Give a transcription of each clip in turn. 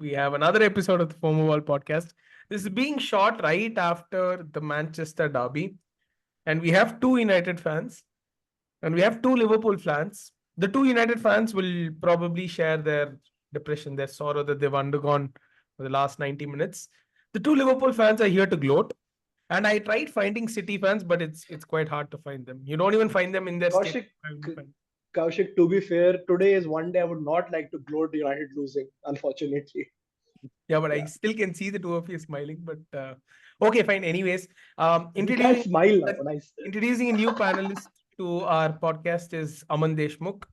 We have another episode of the Fomoball podcast. This is being shot right after the Manchester derby, and we have two United fans and we have two Liverpool fans. The two United fans will probably share their depression, their sorrow that they've undergone for the last 90 minutes. The two Liverpool fans are here to gloat. And I tried finding City fans, but it's quite hard to find them. You don't even find them in their state. Kaushik, Kaushik, to be fair, today is one day I would not like to gloat United losing, unfortunately. Yeah, but I Yeah. still can see the two of you smiling. But okay, fine. Anyways, We can smile now. Nice. introducing a new panelist to our podcast is Aman Deshmukh.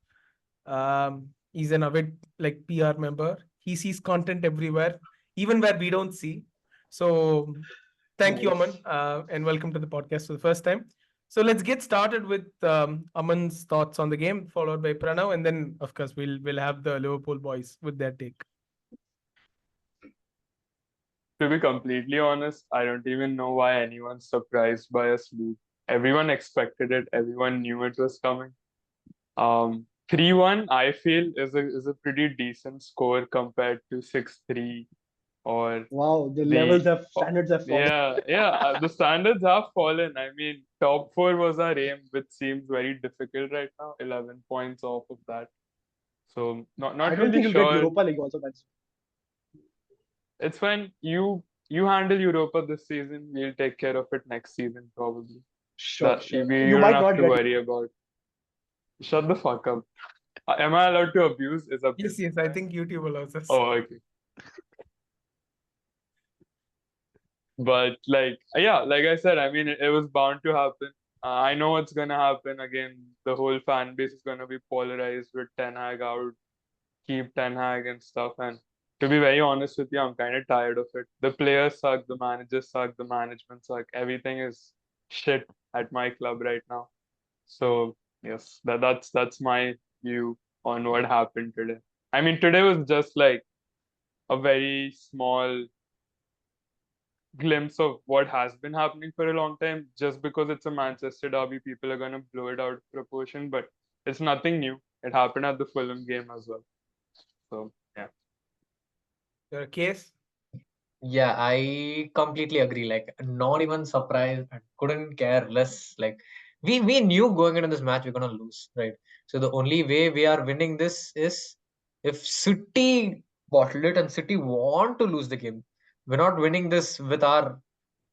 He's an avid PR member. He sees content everywhere, even where we don't see. So thank you, Aman, Nice. and welcome to the podcast for the first time. So let's get started with Aman's thoughts on the game, followed by Pranav, and then of course we'll have the Liverpool boys with their take. To be completely honest, I don't even know why anyone's surprised by us lose. Everyone expected it. Everyone knew it was coming. 3-1, I feel, is a pretty decent score compared to 6-3 or Wow, the the levels have standards have fallen. the standards have fallen. I mean, top four was our aim, which seems very difficult right now. 11 points off of that. So I not don't think really you'll get sure. Europa League also. That's It's fine. You handle Europa this season. We'll take care of it next season, probably. sure, sure. You You don't might have not to get. worry about. Shut the fuck up. Am I allowed to abuse? Is abuse Yes, I think YouTube allows us. Oh, okay. But like I said, I mean, it was bound to happen. I know what's gonna happen again. The whole fan base is gonna be polarized with Ten Hag out, keep Ten Hag and stuff. And to be very honest with you, I'm kind of tired of it. The players suck, the managers suck, the management suck. Everything is shit at my club right now. So yes, that's my view on what happened today. I mean, today was just like a very small glimpse of what has been happening for a long time. Just because it's a Manchester derby, people are gonna blow it out of proportion, but it's nothing new. It happened at the Fulham game as well. So yeah. Your case? Yeah, I completely agree. Like, not even surprised. I couldn't care less. Like, we knew going into this match we're gonna lose, right? So the only way we are winning this is if City bottle it and City want to lose the game. We're not winning this with our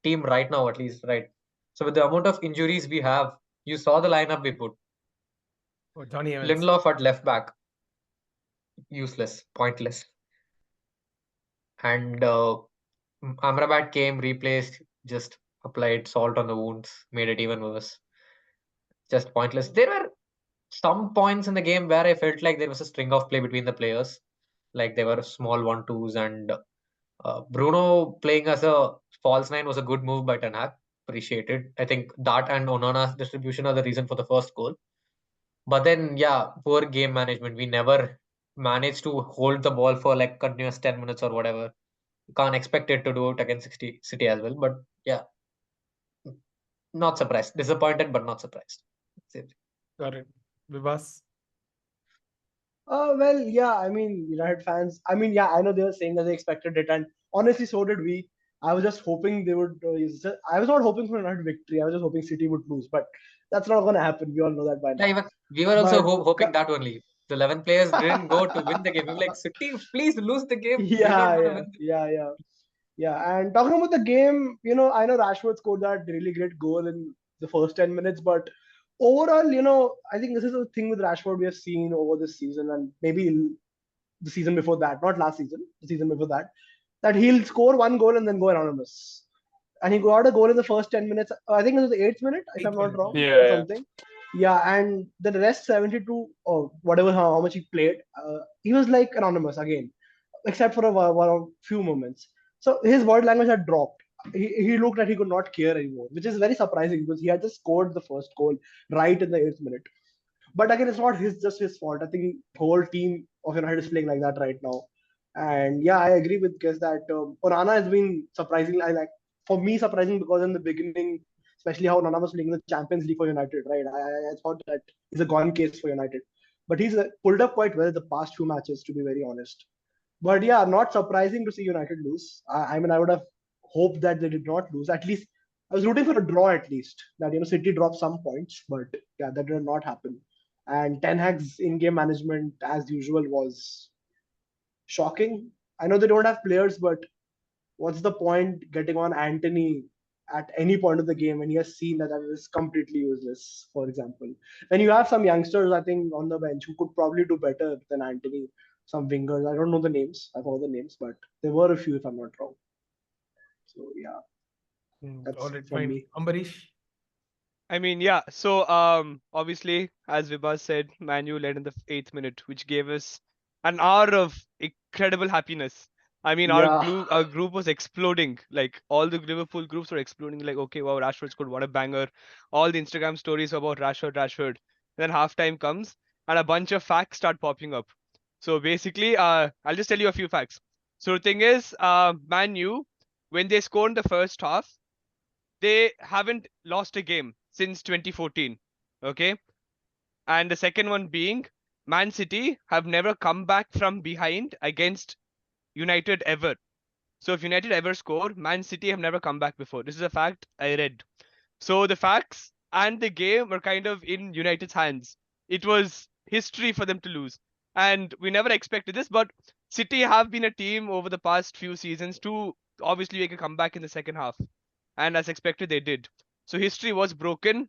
team right now, at least, right? So with the amount of injuries we have, you saw the lineup we put. Oh, Johnny Evans. Lindelof at left back, useless, pointless. And Amrabat came, replaced, just applied salt on the wounds, made it even worse. Just pointless. There were some points in the game where I felt like there was a string of play between the players. Like there were small 1-2s, and Bruno playing as a false nine was a good move by Ten Hag. Appreciated. I think that and Onana's distribution are the reason for the first goal. But then, yeah, poor game management. We never managed to hold the ball for like continuous 10 minutes or whatever. Can't expect it to do it against City as well. But yeah, not surprised. Disappointed, but not surprised. Got it. Vibhas. Well, yeah. I mean, United fans. I mean, yeah. I know they were saying that they expected it, and honestly, so did we. I was just hoping they would. I was not hoping for a United victory. I was just hoping City would lose, but that's not going to happen. We all know that by Yeah, now. even we were also But hoping that only. The 11 players didn't go to win the game. We were like, City, please lose the game. We're not yeah, going to yeah, win. yeah, yeah. Yeah, and talking about the game, I know Rashford scored that really great goal in the first 10 minutes, but overall, I think this is a thing with Rashford we have seen over this season and maybe the season before that, not last season, the season before that, that he'll score one goal and then go anonymous. And he got a goal in the first 10 minutes. I think it was the 8th minute, if I'm not wrong, or Yeah. something. Yeah, and the rest 72 or whatever, how much he played, he was like anonymous again, except for a few moments. So his body language had dropped. He looked like he could not care anymore, which is very surprising because he had just scored the first goal right in the 8th minute. But again, it's not just his fault. I think the whole team of United is playing like that right now. And yeah, I agree with Guess that Onana has been surprising. For me, surprising because in the beginning, especially how Onana was playing in the Champions League for United, right? I thought that is a gone case for United. But he's pulled up quite well the past few matches, to be very honest. But yeah, not surprising to see United lose. I mean, I would have hoped that they did not lose. At least I was rooting for a draw. At least that City dropped some points, but yeah, that did not happen. And Ten Hag's in-game management, as usual, was shocking. I know they don't have players, but what's the point getting on Anthony at any point of the game when he has seen that that is completely useless, for example? And you have some youngsters, I think, on the bench who could probably do better than Anthony, some wingers. I don't know the names. I forgot the names, but there were a few, if I'm not wrong. So, yeah, All that's right, from fine. me. Ambarish. I mean, yeah. So, obviously, as Vibhas said, Manu led in the 8th minute, which gave us an hour of incredible happiness. I mean, Yeah. our group was exploding. Like all the Liverpool groups were exploding. Like, okay, wow, Rashford scored, what a banger! All the Instagram stories about Rashford. Then halftime comes, and a bunch of facts start popping up. So basically, I'll just tell you a few facts. So the thing is, Man U, when they scored in the first half, they haven't lost a game since 2014. Okay. And the second one being Man City have never come back from behind against United ever. So if United ever score, Man City have never come back before. This is a fact I read. So the facts and the game were kind of in United's hands. It was history for them to lose. And we never expected this, but City have been a team over the past few seasons to obviously make a comeback in the second half. And as expected, they did. So history was broken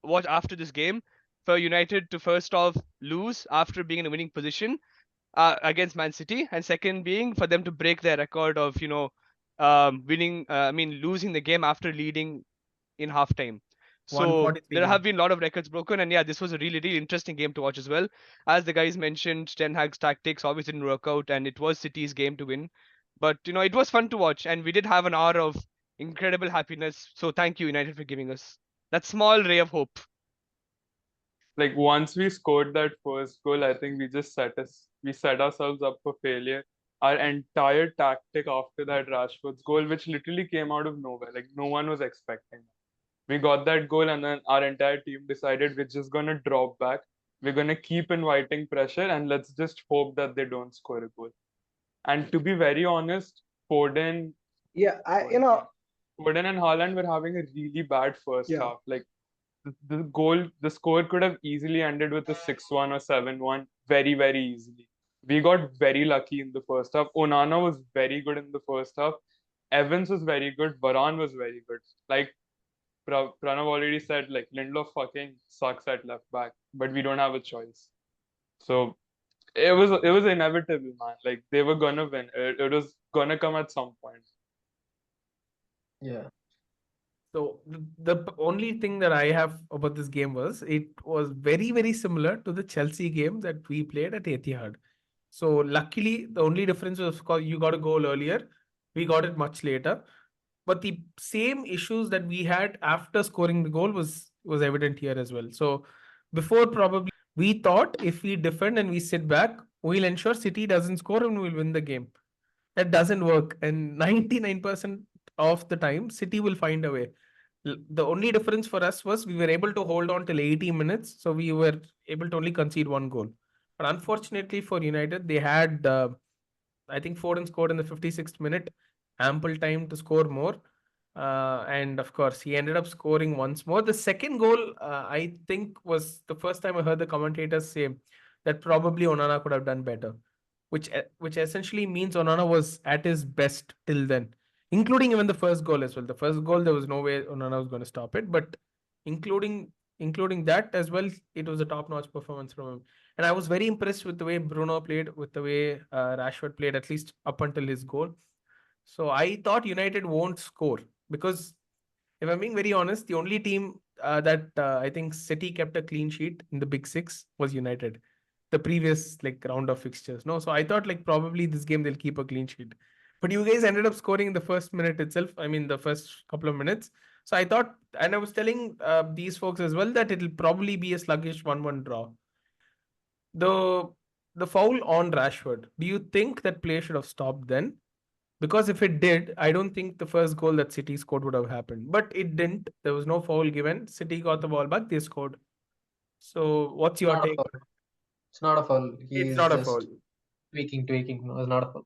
was after this game for United to first off lose after being in a winning position against Man City, and second being for them to break their record of winning. I mean losing the game after leading in halftime. So 143 there game. have been a lot of records broken, and yeah, this was a really, really interesting game to watch as well. As the guys mentioned, Ten Hag's tactics obviously didn't work out, and it was City's game to win. But it was fun to watch, and we did have an hour of incredible happiness. So thank you, United, for giving us that small ray of hope. Like once we scored that first goal, I think we set ourselves up for failure. Our entire tactic after that Rashford's goal, which literally came out of nowhere, like no one was expecting. We got that goal, and then our entire team decided we're just gonna drop back. We're gonna keep inviting pressure, and let's just hope that they don't score a goal. And to be very honest, Foden, Yeah, Foden and Haaland were having a really bad first yeah. half. Like the score could have easily ended with a 6-1 or 7-1 very, very easily. We got very lucky in the first half. Onana was very good in the first half. Evans was very good. Varane was very good. Like Pranav already said, like Lindelof fucking sucks at left back, but we don't have a choice. So it was inevitable, man. Like they were gonna win. It was gonna come at some point. Yeah. So the only thing that I have about this game was it was very, very similar to the Chelsea game that we played at Etihad. So luckily, the only difference was, of course, you got a goal earlier. We got it much later. But the same issues that we had after scoring the goal was evident here as well. So before, probably we thought if we defend and we sit back, we'll ensure City doesn't score and we'll win the game. That doesn't work. And 99% of the time, City will find a way. The only difference for us was we were able to hold on till 80 minutes. So we were able to only concede one goal. But unfortunately for United, they had, I think Foden scored in the 56th minute, ample time to score more. And of course, he ended up scoring once more. The second goal, I think, was the first time I heard the commentators say that probably Onana could have done better, which essentially means Onana was at his best till then, including even the first goal as well. The first goal, there was no way Onana was going to stop it, but including including that as well, it was a top-notch performance from him. And I was very impressed with the way Bruno played, with the way Rashford played, at least up until his goal. So I thought United won't score because, if I'm being very honest, the only team that I think City kept a clean sheet in the Big Six was United. The previous like round of fixtures, no. So I thought like probably this game they'll keep a clean sheet, but you guys ended up scoring in the first minute itself. I mean, the first couple of minutes. So I thought, and I was telling these folks as well that it'll probably be a sluggish 1-1 draw. The the foul on Rashford. Do you think that play should have stopped then? Because if it did, I don't think the first goal that City scored would have happened. But it didn't. There was no foul given. City got the ball back. They scored. So what's It's your not a take? foul. It's not a foul. He It's is not a foul. just Tweaking. No, it's not a foul.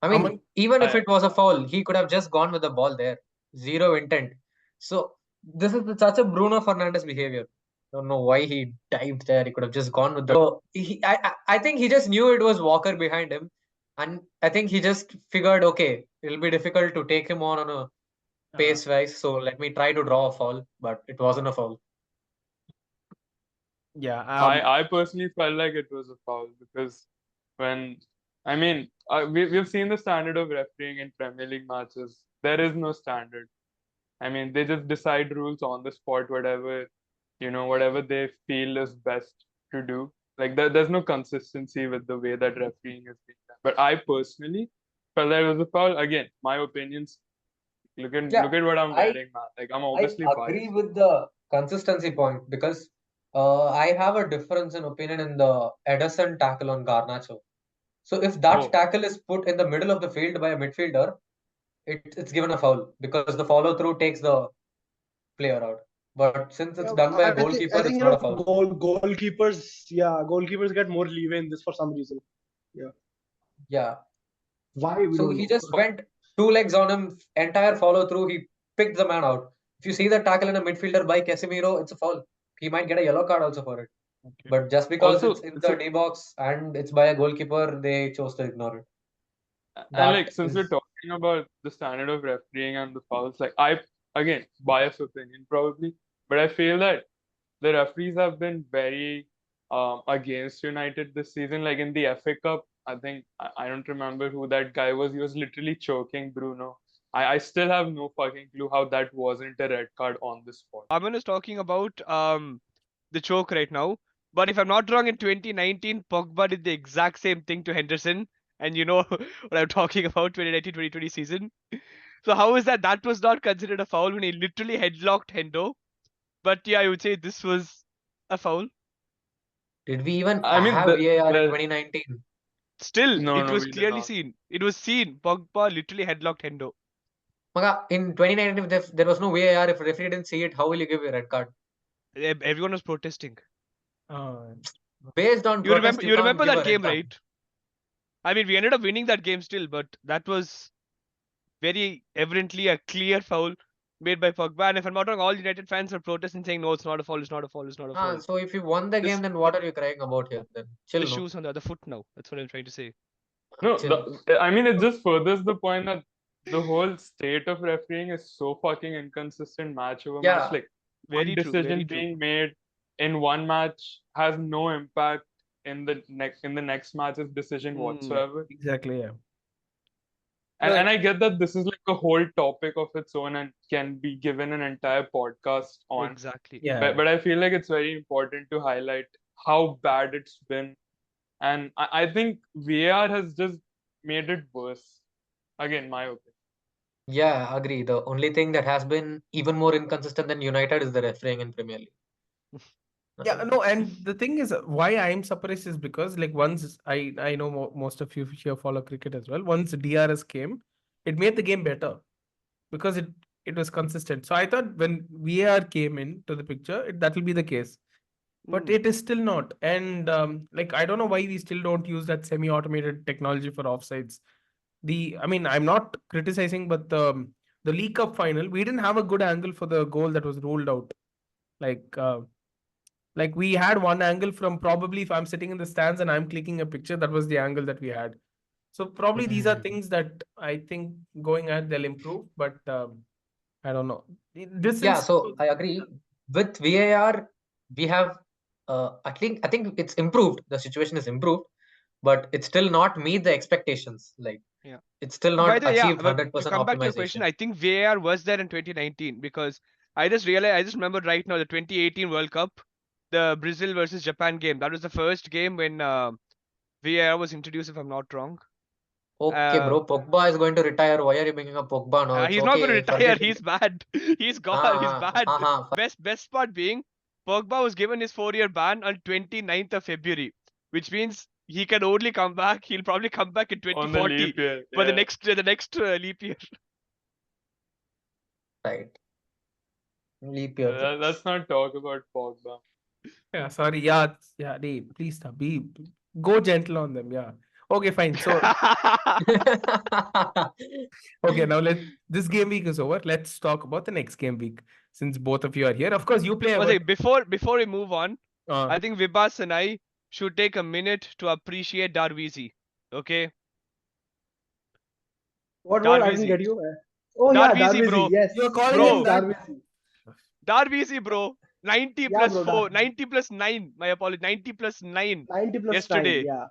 I mean, Aman, even if I, it was a foul, he could have just gone with the ball there. Zero intent. So this is such a Bruno Fernandes behavior. Don't know why he dived there. He could have just gone with the. So I think he just knew it was Walker behind him, and I think he just figured, okay, it'll be difficult to take him on a pace wise. So let me try to draw a foul, but it wasn't a foul. yeah, I personally felt like it was a foul because when I mean we've seen the standard of refereeing in Premier League matches. There is no standard. I mean they just decide rules on the spot, whatever they feel is best to do. Like there's no consistency with the way that refereeing is being done. But I personally felt that it was a foul. Again, my opinions. Yeah, Look at what I'm I wearing, man. Like I'm I obviously agree biased. with the consistency point because I have a difference in opinion in the Ederson tackle on Garnacho. So if that Oh, tackle is put in the middle of the field by a midfielder, it's given a foul because the follow through takes the player out. But since it's Yeah, done by a I goalkeeper, think it's not a foul. goalkeepers get more leeway in this for some reason. Yeah, Yeah. why we So don't he know. just went two legs on him, entire follow through. He picked the man out. If you see the tackle in a midfielder by Casemiro, it's a foul. He might get a yellow card also for it. okay. But just because it's Also, in it's the a, D box and it's by a goalkeeper, they chose to ignore it. and like That since we're is, talking about the standard of refereeing and the fouls, like I again biased opinion probably, but I feel that the referees have been very against United this season. Like in the FA Cup, I think I don't remember who that guy was. He was literally choking Bruno. I still have no fucking clue how that wasn't a red card on the spot. Aman is talking about the choke right now. But if I'm not wrong, in 2019, Pogba did the exact same thing to Henderson. And you know what I'm talking about, 2019-2020 season. So how is that? That was not considered a foul when he literally headlocked Hendo. But yeah, I would say this was a foul. did we even I mean have VAR in the 2019? Still, no it no was we did clearly not. seen. It was seen. Pogba literally headlocked Hendo. Maga, in 2019, if there was no VAR, if referee didn't see it, how will you give a red card? Everyone was protesting. uh, Based on You remember? protest, you You can't remember give that a red game, card. right? I mean, we ended up winning that game still, but that was very evidently a clear foul made by Pogba. And if I'm not wrong, all United fans were protesting, saying, "No, it's not a foul. It's not a foul. It's not a foul." So if you won the game, This, then what are you crying about here? Then the chill, no, shoes on the other foot now. That's what I'm trying to say. No, chill. I mean, it just furthers the point that the whole state of refereeing is so fucking inconsistent match over match. Yeah, Like, one Very true. Very decision true. being made in one match has no impact in the next match's decision Mm, whatsoever. exactly, yeah. And I get that this is like a whole topic of its own and can be given an entire podcast on. exactly. Yeah, But I feel like it's very important to highlight how bad it's been. And I think VAR has just made it worse. Again, my opinion. yeah, I agree. The only thing that has been even more inconsistent than United is the refereeing in Premier League. yeah, Nothing no, else. and the thing is, why I'm surprised is because like once I know most of you here follow cricket as well. Once DRS came, it made the game better because it was consistent. So I thought when VAR came into the picture, that will be the case, but Mm, it is still not. And like I don't know why we still don't use that semi-automated technology for offsides. I mean, I'm not criticizing, but the League Cup final, we didn't have a good angle for the goal that was ruled out. Like we had one angle from probably if I'm sitting in the stands and I'm clicking a picture, that was the angle that we had. So probably these are Hmm. things that I think going ahead they'll improve, but I don't know. This Yeah, instance so I agree. With VAR, we have I think it's improved. The situation is improved, but it's still not meet the expectations. Like yeah. it's still By not the way, yeah. achieved But to 100% come back to your question, optimization. I think VAR was there in 2019 because I just realized, I just remembered right now the 2018 World Cup, the Brazil versus Japan game. That was the first game when VAR was introduced, if I'm not wrong. Okay, Uh, bro, Pogba is going to retire. Why are you bringing up Pogba now? It's he's not going to okay, retire. forget it. He's bad. He's gone. He's bad. Best part being, Pogba was given his 4-year ban on 29th of February, which means he can only come back. He'll probably come back in On the 2040 leap year, for the yeah. next leap year. Right. Leap year Let's jokes. not talk about Pogba. yeah, sorry, yeah, yeah, please stop. Go gentle on them, yeah. Okay, fine. So okay, now this game week is over. Let's talk about the next game week. Since both of you are here, of course you play. One second, before we move on, Uh, I think Vibhas and I should take a minute to appreciate Darvizi. Okay, What? I didn't Darvizi, get you. Oh yeah, Darvizi, Darvizi. bro, Yes, you're calling yes, him bro, that. Darvizi. Darvizi, bro. 90 Yeah, plus bro. 4, 90 plus 9. My apologies, 90 plus 9 90 plus 9. yesterday. Yeah,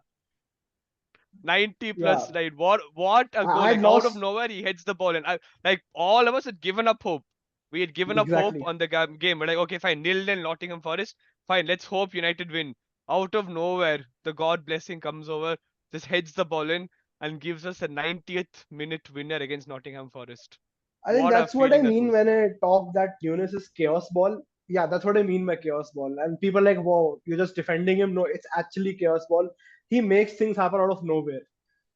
90 yeah. plus 9. What a goal! I had Like out of lost nowhere, he hits the ball, and like all of us had given up hope. We had given up hope exactly. on the game. We're like, okay, fine, 0-0 Nottingham Forest. Fine, let's hope United win. Out of nowhere, the God blessing comes over, just heads the ball in, and gives us a 90th minute winner against Nottingham Forest. I think What a that's what I feeling that mean was. when I talk that Nunes is chaos ball. Yeah, that's what I mean by chaos ball. And people are like, wow, you're just defending him. No, it's actually chaos ball. He makes things happen out of nowhere.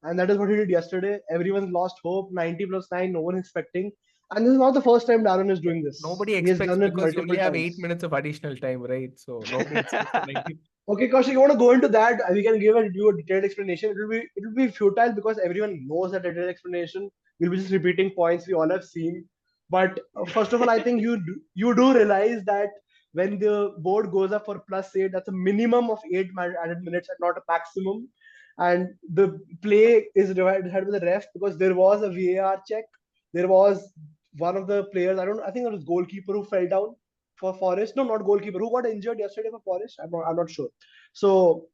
And that is what he did yesterday. Everyone lost hope. 90 plus 9, no one expecting. And this is not the first time Darren is doing this. Nobody He has expects done it because you only multiple have times. 8 minutes of additional time, right? So nobody expects the 90. Okay, Kaushik, you want to go into that? We can give you a detailed explanation. It will be futile because everyone knows that detailed explanation. We'll be just repeating points we all have seen. But first of all, I think you do realize that when the board goes up for +8, that's a minimum of 8 added minutes and not a maximum. And the play is decided with the ref because there was a VAR check. There was one of the players, I think it was goalkeeper who fell down for Forest. No, not goalkeeper. Who got injured yesterday for Forest? I'm not sure. So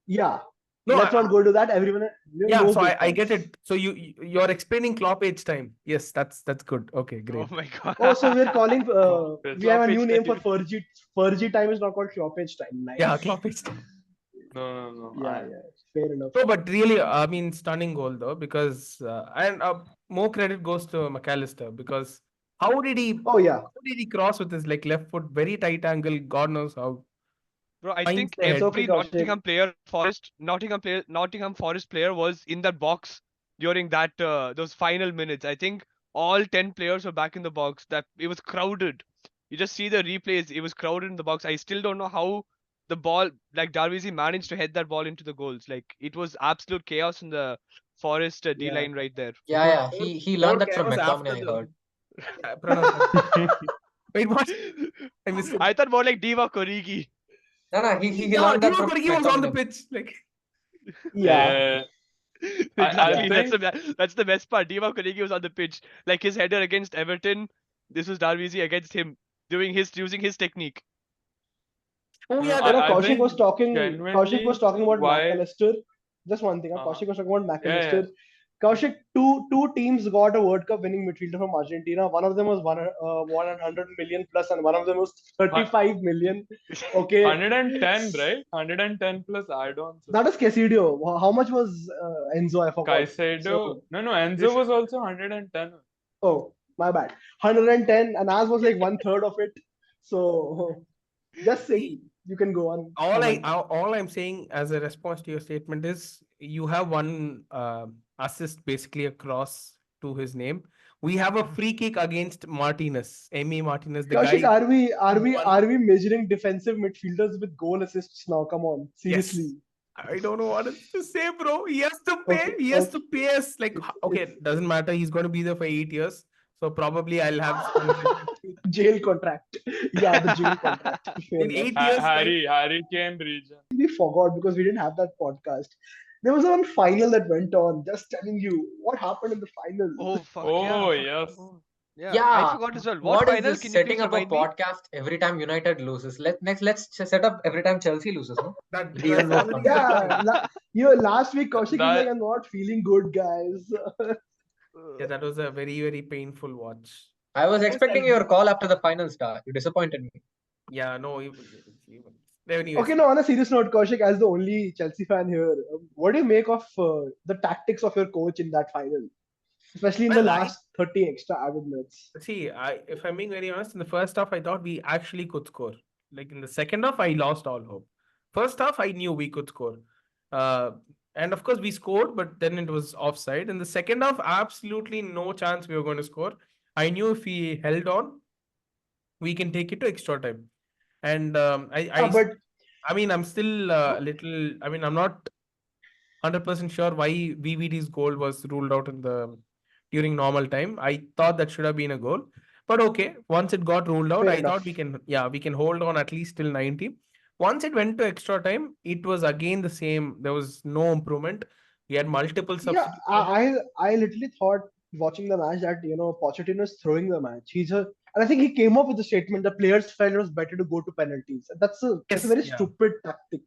yeah, No, let's not go into that. Everyone yeah. knows So those I get points. it. So you're explaining Klopp age time. Yes, that's good. Okay, Oh great. my god. Oh, so we're calling. It's We have a new Stoppage name for time. Fergie. Fergie time is not called stoppage time. Yeah, Nice. Klopp age time. no. Yeah, yeah. Fair enough. No, but really, I mean, stunning goal though, because and more credit goes to McAllister because how did he Oh yeah. how did he cross with his like left foot, very tight angle, God knows how. Bro, I Finds think the It's head. okay, every Kaushik. Nottingham Forest player was in that box during that those final minutes. I think all 10 players were back in the box. That it was crowded. You just see the replays. It was crowded in the box. I still don't know how the ball, like Darvizi, managed to head that ball into the goals. Like it was absolute chaos in the Forest D Yeah. line right there. It Yeah, was yeah. more, He more learned that from chaos after McTominay, I the heard. Pranav. Wait, what? I missed it. I thought more like Diva Korigi. No, he Yeah, learned that Divock from Origi was on the McTominay. pitch. Like, Yeah. Yeah, I Exactly. Yeah. think That's the best part. Divock Origi was on the pitch. Like his header against Everton. This was Darvizi against him, using his technique. oh no, yeah, You that know, I Kaushik think was talking. Kaushik was genuinely talking about why McAllister. Just one thing. uh Kaushik was talking about yeah. McAllister. Kaushik, two teams got a World Cup winning midfielder from Argentina. One of them was 100 million plus, and one of them was Hu- 35 million. Okay, 110, right? 110 plus add-ons. that is Casidio. How much was Enzo? I forgot. Caicedo, So, no, Enzo was also 110. oh, my bad. 110, and as was like one third of it. So, just see, saying, you can go on, all Aman. all I'm saying as a response to your statement is you have one assist basically across to his name. We have a free kick against Martinez, Emi Martinez, the Kaushik, guy are we are who we won. are we measuring defensive midfielders with goal assists now? Come on, Yes. seriously. I don't know what else to say, bro. He has to pay. Okay, He has okay. to pay us. Like, It's okay, doesn't matter. He's going to be there for 8 years. So probably I'll have this conversation jail contract. Yeah, the jail contract. Fair in enough. 8 years' time. Harry Kane region. We forgot because we didn't have that podcast. There was one final that went on. Just telling you what happened in the final. Oh fuck yeah. Oh yes. Oh, yeah, I Yeah, forgot as well. What what is final? this Can you please setting up a remind me? podcast every time United loses? Let's set up every time Chelsea loses, no? That It'll be even that's more already fun. happening. Yeah, last week Kaushik is like, That I'm not feeling good, guys. Yeah, that was a very, very painful watch. I was Yes, I expecting your do. call after the final star. You disappointed me. Yeah, no, even. Anyways, Okay, no, on a serious note, Kaushik, as the only Chelsea fan here, what do you make of the tactics of your coach in that final? Especially in the well, last 30 extra added minutes. if I'm being very honest, in the first half, I thought we actually could score. Like in the second half, I lost all hope. First half, I knew we could score. Uh, and of course, we scored, but then it was offside. In the second half, absolutely no chance we were going to score. I knew if we held on, we can take it to extra time. And Yeah, but I mean, I'm still a little. I mean, I'm not 100% sure why VVD's goal was ruled out during normal time. I thought that should have been a goal. But okay, once it got ruled out, Fair I thought enough. we can hold on at least till 90. Once it went to extra time, it was again the same. There was no improvement. We had multiple Yeah, substitutions. I literally thought watching the match that Pochettino is throwing the match. And I think he came up with the statement the players felt it was better to go to penalties. That's a Yes, very yeah. stupid tactic.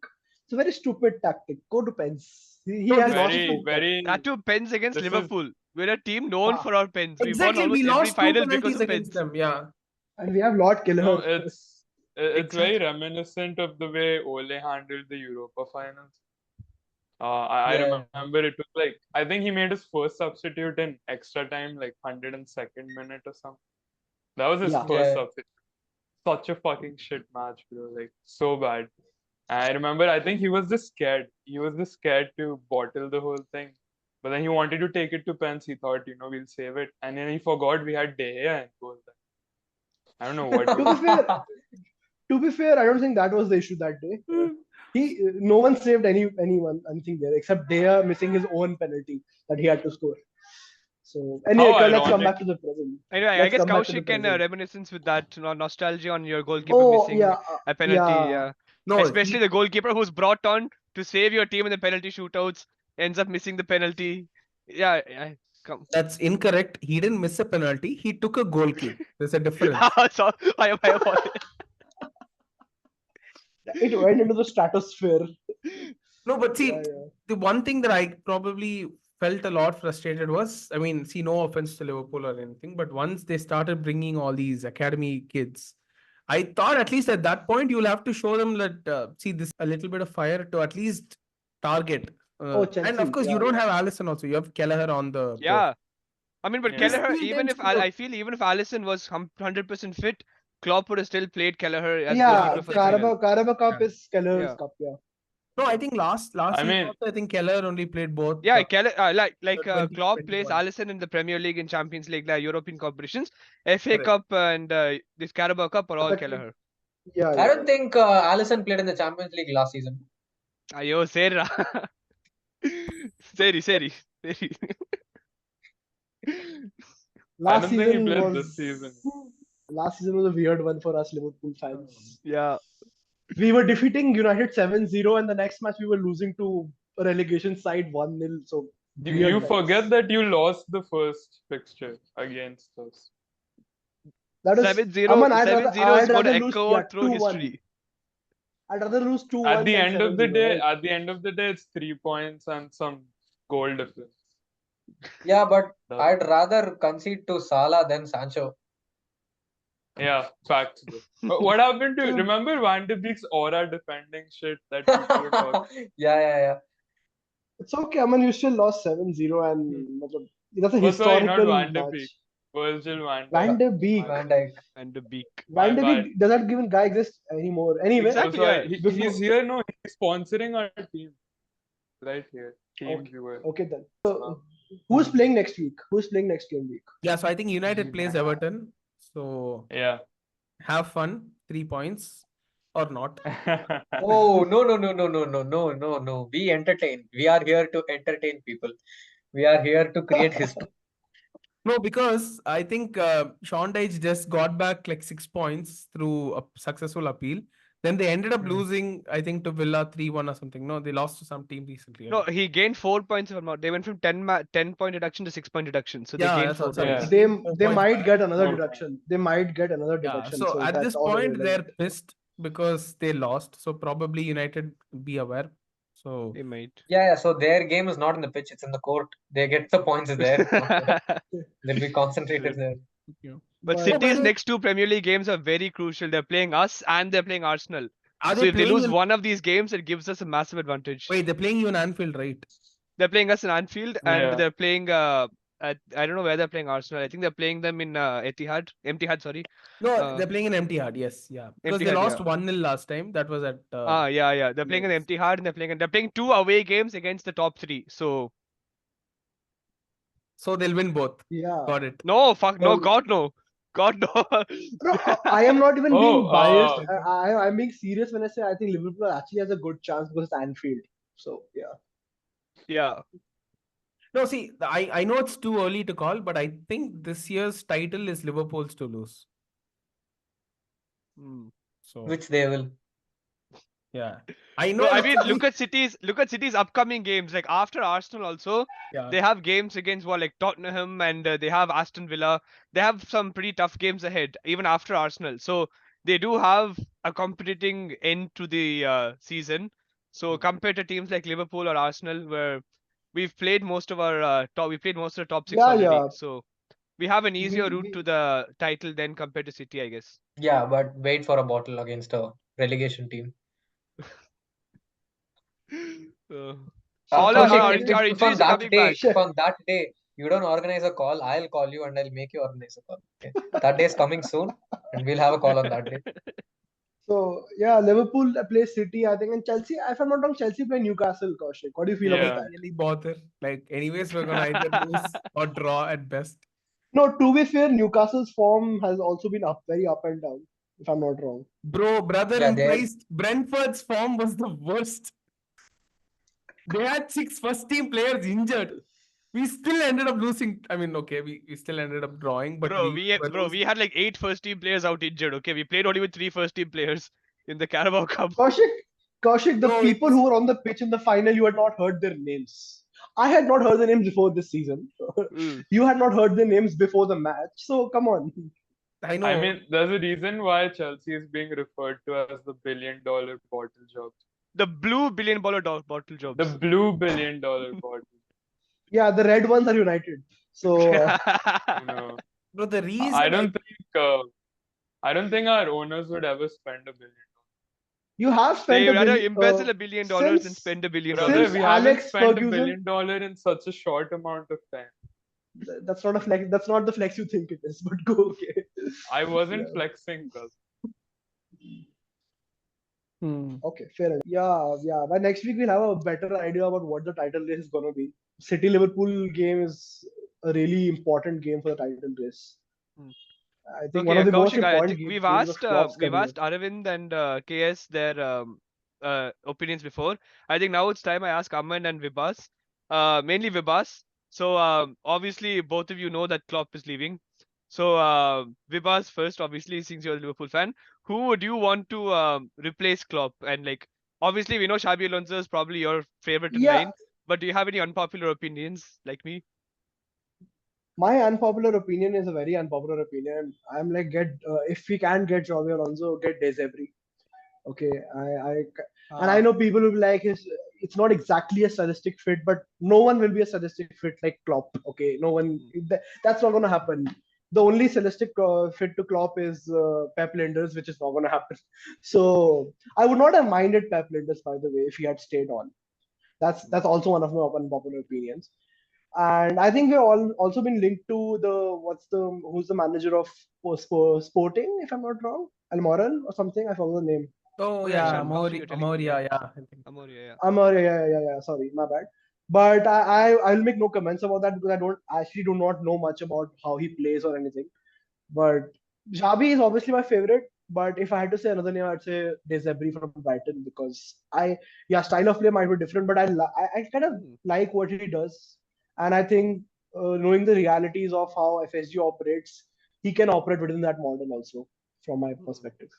It's a very stupid tactic. Go to pens. He No, has this lost Very, two cups. very. That too, pens against This is Liverpool. We're a team known Ah, for our pens. We won exactly. We almost every lost two final because penalties of against pens. them. Yeah, and we have Lord no. Killer. It's very exactly. reminiscent of the way Ole handled the Europa finals. I Yeah. remember it was like I think he made his first substitute in extra time, like 102nd minute or something. That was his Yeah. first Yeah. substitute. Such a fucking shit match, bro. Like so bad. I remember I think he was just scared. He was just scared to bottle the whole thing. But then he wanted to take it to pens. He thought, we'll save it. And then he forgot we had De Gea and goal. I don't know what he To be was. fair, I don't think that was the issue that day. No one saved anything there except Dea missing his own penalty that he had to score. So anyway, How let's come ironic. back to the present. Anyway, I Let's guess come back to the Kaushik can present. reminiscence with that nostalgia on your goalkeeper Oh missing yeah, a penalty. yeah. Yeah. No, Especially the goalkeeper who's brought on to save your team in the penalty shootouts ends up missing the penalty. Yeah, come. that's incorrect. He didn't miss a penalty. He took a goal kick. There's a difference. So I apologize. It went into the stratosphere. No, but see, Yeah. the one thing that I probably felt a lot frustrated was, I mean, see, no offense to Liverpool or anything, but once they started bringing all these academy kids, I thought at least at that point you'll have to show them that see this a little bit of fire to at least target. Oh, And of Chelsea. course, you Yeah, don't yeah. have Allison also. You have Kelleher on the post. Yeah. I mean, but Yeah. This Kelleher, still even tends if to work. I feel even if Allison was 100% fit, Klopp would have still played Kelleher as Yeah, goalkeeper for the final. Carabao Cup Yeah. is Keller's Yeah. cup. Yeah. No, I think last I season mean, also, I think Keller only played both Yeah, Keller, Klopp plays 2021. Allison in the Premier League and Champions League, like European competitions. FA Correct. Cup and this Carabao Cup are all But- Kelleher. Yeah, I yeah. don't think Allison played in the Champions League last season. Ayo, serra. Seri. I don't think he played this season. Last season was a weird one for us Liverpool fans. Yeah. We were defeating United 7-0 and the next match we were losing to a relegation side 1-0. So You weird forget times. that you lost the first fixture against us. That is 7-0 Aman, 7-0 is going to lose echo through 2-1. history. I'd rather lose 2-1 At the than end of the 7-0, day, right? it's 3 points and some goal difference. Yeah, but That- I'd rather concede to Salah than Sancho. Yeah, facts. Bro. But what happened to remember Van de Beek's aura defending shit that people were talking? Yeah. It's okay, Aman, you still lost 7-0 and that's a Oh, sorry, not historical Van de Beek. match. Virgil van Dijk. Van de Beek. Van Dijk. And the beak. Van de My Beek, does that even guy exist anymore? Anyway, Exactly. Oh, sorry. Yeah. He's here. No, he's sponsoring our team. Right here. Team Okay. viewer. Okay then. So, who's playing next week? Who's playing next game week? Yeah, so I think United plays Everton. So Yeah. have fun, 3 points or not. Oh, no. We entertain. We are here to entertain people. We are here to create history. No, because I think Sean Dyche just got back like 6 points through a successful appeal. Then they ended up losing, I think, to Villa 3-1 or something. No, they lost to some team recently. No, he gained 4 points. They went from 10-point deduction to 6-point deduction. So they Yeah, gained that's 4 what- sorry, Yeah. points. they They gained 4 they points might back. get another 4 deduction. They might get another Yeah, deduction. so at that's this all point, irrelevant. they're pissed because they lost. So probably United be aware. So They might. Yeah, so their game is not in the pitch, it's in the court. They get the points there. They'll be concentrated there. But But- City's they- next 2 Premier League games are very crucial. They're playing us and they're playing Arsenal. are So they if they playing lose in, one of these games, it gives us a massive advantage. wait, they're playing you in Anfield, right? They're playing us in Anfield and Yeah. they're playing I don't know where they're playing Arsenal. I think they're playing them in Etihad, sorry. No, they're playing in Etihad, yes, yeah. Because they Etihad, lost yeah. 1-0 last time. That was at Yeah. They're playing in yes. Etihad and they're playing 2 away games against the top 3. So they'll win both. Yeah. Got it. no, fuck no, Well- God no. God no. No, I am not even being Oh, biased. I'm being serious when I say I think Liverpool actually has a good chance because it's Anfield. So yeah. Yeah. No, see, I know it's too early to call, but I think this year's title is Liverpool's to lose. Hmm. So Which they will. yeah, I No, know. I It's mean, only- look at City's upcoming games. Like after Arsenal, also yeah. they have games against like Tottenham, and they have Aston Villa. They have some pretty tough games ahead, even after Arsenal. So they do have a competing end to the season. So compared to teams like Liverpool or Arsenal, where we've played most of our we played most of the top six Yeah, already. yeah. So we have an easier route We to the title than compared to City, I guess. Yeah, but wait for a bottle against a relegation team. Uh, Salah, I Kaushik, think our if on injuries are that coming day, back. if on that day you don't organize a call, I'll call you and I'll make you organize a call. Okay, that day is coming soon, and we'll have a call on that day. so yeah, Liverpool plays City, I think, and Chelsea. If I'm not wrong, Chelsea play Newcastle. Kaushik, what do you feel about Doesn't Yeah. that? really bother. Like, anyways, we're gonna either lose or draw at best. No, to be fair, Newcastle's form has also been very up and down. If I'm not wrong. Bro, brother Yeah, in they're Christ, Brentford's form was the worst. They had 6 first team players injured. We still ended up losing. I mean, okay, we still ended up drawing, but Bro, we were we losing. had like 8 first team players out injured. Okay, we played only with 3 first team players in the Carabao Cup. Kaushik, the Bro, people it's who were on the pitch in the final, you had not heard their names. I had not heard the names before this season. Mm. You had not heard the names before the match. So come on. I I know. mean, there's a reason why Chelsea is being referred to as the $1 billion bottle jobs. The blue bottle The jobs. blue $1 billion bottle. Yeah, the red ones are United. So You know, Bro, the I reason I don't think I don't think our owners would ever spend $1 billion. you have spent They a rather billion embezzle $1 billion than since spend $1 billion. Brother, since we haven't Alex spent $1 Ferguson. billion in such a short amount of time. That's not a flex. That's not the flex you think it is. But go okay. I wasn't Yeah. flexing, brother. Hmm. Okay, fair enough. Yeah, yeah. By next week we'll have a better idea about what the title race is gonna be. City Liverpool game is a really important game for the title race. Hmm. I think one Okay, of the most Kaushik, I important think games of Klopp's we've career. asked Aravind and KS their opinions before. I think now it's time I ask Aman and Vibhas. Mainly Vibhas. So obviously both of you know that Klopp is leaving. So Vibhas first, obviously, since you're a Liverpool fan, who would you want to replace Klopp? And like obviously we know Xabi Alonso is probably your favorite in Yeah, line, but do you have any unpopular opinions like me? my unpopular opinion is a very unpopular opinion. I'm like, get if we can get Xabi Alonso, get Desebri. Okay, and I know people will be like, it's not exactly a stylistic fit, but no one will be a stylistic fit like Klopp. Okay, no one. That's not going to happen. The only stylistic fit to Klopp is Pep Linders, which is not going to happen. So I would not have minded Pep Linders, by the way, if he had stayed on. That's also one of my unpopular opinions. And I think we've all also been linked to who's the manager of Sporting, if I'm not wrong, Almoral or something. I forgot the name. Oh Oh yeah, yeah, Shan, also you're telling me, Amoria, yeah. I think. Amoria, yeah. Yeah. Sorry, my bad. But I'll make no comments about that because I actually do not know much about how he plays or anything. But Xabi is obviously my favorite. But if I had to say another name, I'd say Desebri from Brighton because style of play might be different, but I kind of Hmm. like what he does, and I think knowing the realities of how FSG operates, he can operate within that model also, from my Hmm. perspective.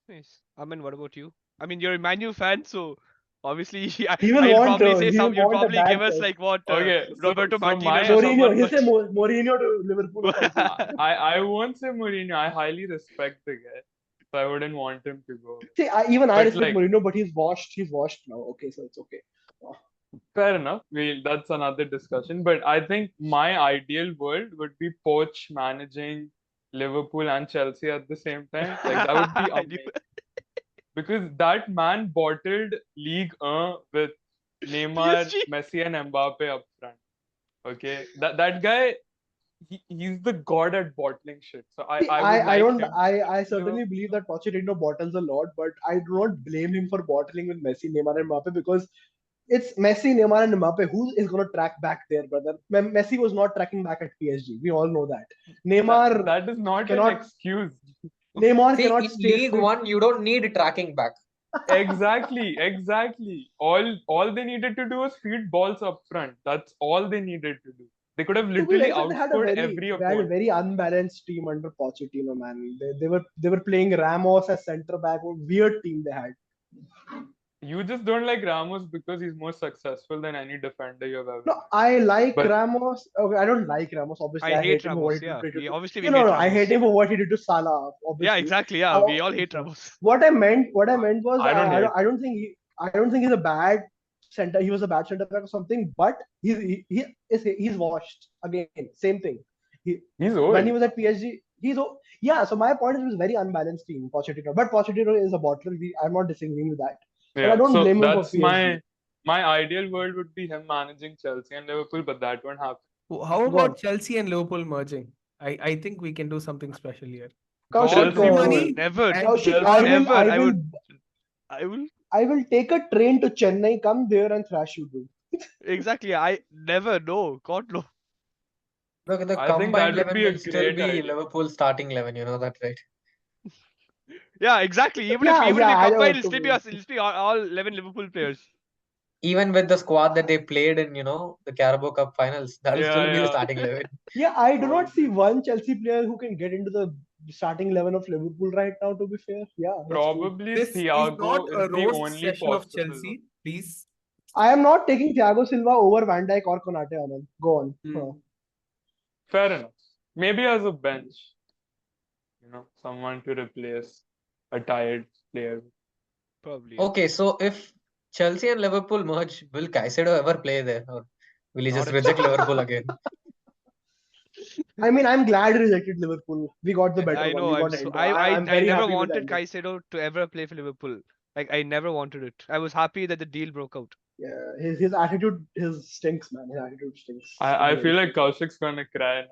Nice. Aman, what about you? I mean, you're a Man U fan, so obviously He will I'll want probably say he will some. You'll want a probably give bad us test. like what Okay, Roberto so my Martinez or Mourinho, someone, he'll but say Mourinho to Liverpool or something. I won't say Mourinho. I highly respect the guy, so I wouldn't want him to go. See, I But respect like, Mourinho, but he's washed. He's washed now. Okay, so it's okay. fair enough. That's another discussion. But I think my ideal world would be Poch managing Liverpool and Chelsea at the same time. Like that would be I knew- amazing because that man bottled League 1 with Neymar, PSG. Messi, and Mbappe up front. Okay, that guy, he's the god at bottling shit. So See, I would I like don't him I to certainly believe that Pochettino bottles a lot, but I do not blame him for bottling with Messi, Neymar, and Mbappe because it's Messi, Neymar, and Mbappe. Who is going to track back there, brother? Messi was not tracking back at PSG. We all know that. that Neymar that is not an cannot. excuse. Neymar See, cannot in stay League fit. One, you don't need tracking back. Exactly. All they needed to do was feed balls up front. That's all they needed to do. They could have To be literally very fair, outscored every they had a opponent. very unbalanced team under Pochettino, man. They were playing Ramos as centre back. A weird team they had. You just don't like Ramos because he's more successful than any defender you've ever No, met. I like But Ramos. Okay, I don't like Ramos. Obviously, I I hate hate him for what Ramos. he Yeah, did we to. obviously You we know, hate no, I Ramos. hate him for what he did to Salah. Yeah, Obviously. exactly. Yeah, Uh, we all hate Ramos. what I meant was I don't hate. I don't think he's a bad center. He was a bad center back or something. But he's washed again. Same thing. He's When he old. was at PSG, yeah. So my point is, it was very unbalanced team, Pochettino. But Pochettino is a bottler. I'm not disagreeing with that. But I Yeah. don't So blame him for that's PSG. my ideal world would be him managing Chelsea and Liverpool, but that won't happen. How Go on. about Chelsea and Liverpool merging? I think we can do something special here. Kaushik, God Chelsea no, money never, and Kaushik, Chelsea- never. I will take a train to Chennai, come there and thrash you, dude. Exactly. I never. No, God no. Look, the I think that combined would 11 be a will still great be idea. Liverpool starting 11. You know that, right? Yeah, exactly. Even Yeah, if we I know combine, what it'll to still be mean. us. It'll still be all 11 Liverpool players. Even with the squad that they played in, the Carabao Cup finals, that'll still be the Yeah. starting 11. Yeah, I do not see Probably. one Chelsea player who can get into the starting 11 of Liverpool right now, to be fair. Yeah, that's true. Probably this is not Thiago a is the roast only session of possible one. Chelsea, please. I am not taking Thiago Silva over Van Dijk or Konate, Aman. Go on. Huh. Fair enough. Maybe as a bench, someone to replace a tired player. Probably. Yeah. Okay, so if Chelsea and Liverpool merge, will Caicedo ever play there? Or will he Not just a reject chance. Liverpool again? I mean, I'm glad he rejected Liverpool. We got the better I one. know. We got the ending. I'm I very never happy with the wanted ending. Caicedo to ever play for Liverpool. Like I never wanted it. I was happy that the deal broke out. Yeah, his attitude, his stinks, man. His attitude stinks. I feel like Kaushik's gonna cry now.